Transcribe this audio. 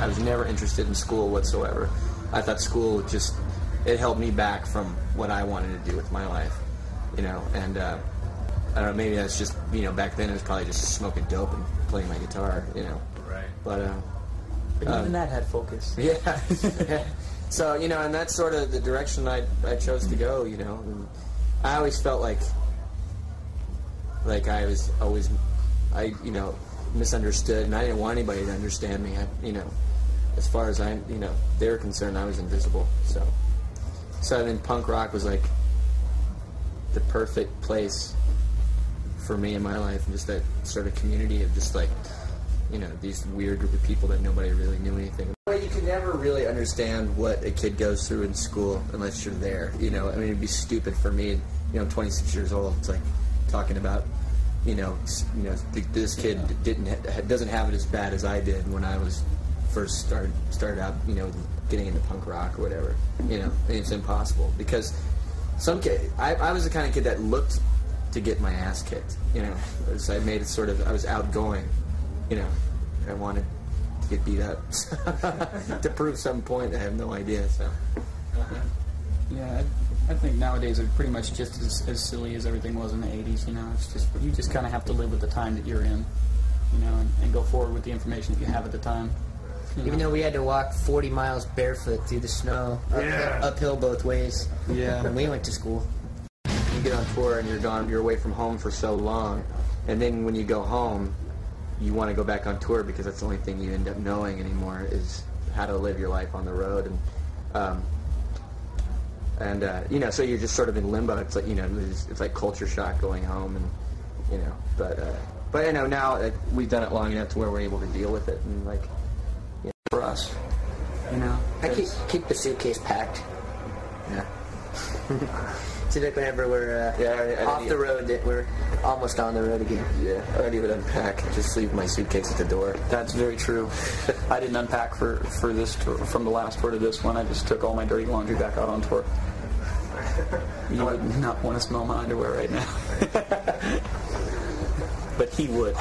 I was never interested in school whatsoever. I thought school just, it held me back from what I wanted to do with my life, you know, and I don't know, maybe that's just, you know, back then it was probably just smoking dope and playing my guitar, you know. Right. But even that had focus. Yeah. So, you know, and that's sort of the direction I chose to go, you know. And I always felt like I was always, you know, misunderstood, and I didn't want anybody to understand me. You know, as far as they were concerned, I was invisible. So then punk rock was like the perfect place for me in my life, and just that sort of community of just like, you know, these weird group of people that nobody really knew anything about. You can never really understand what a kid goes through in school unless you're there, you know. I mean, it'd be stupid for me, you know, I'm 26 years old, it's like talking about, you know, this kid doesn't have it as bad as I did when I was first started out, you know, getting into punk rock or whatever, you know. It's impossible, because some kid, I was the kind of kid that looked to get my ass kicked, you know. I made it sort of, I was outgoing, you know, I wanted to get beat up to prove some point. I have no idea. So yeah, I think nowadays it's pretty much just as silly as everything was in the 80s. You know, it's just, you just kind of have to live with the time that you're in, you know, and go forward with the information that you have at the time. Even though we had to walk 40 miles barefoot through the snow, uphill both ways. Yeah. When we went to school. You get on tour and you're away from home for so long, and then when you go home, you want to go back on tour because that's the only thing you end up knowing anymore is how to live your life on the road, and you know, so you're just sort of in limbo. It's like, you know, it's like culture shock going home, and you know, but you know, now we've done it long enough to where we're able to deal with it, and like, you know, for us, you know, I keep the suitcase packed. Yeah. So that whenever we're off the road, that we're almost on the road again. Yeah, I don't even unpack. Just leave my suitcase at the door. That's very true. I didn't unpack for this tour, from the last tour to this one. I just took all my dirty laundry back out on tour. You would not want to smell my underwear right now. But he would.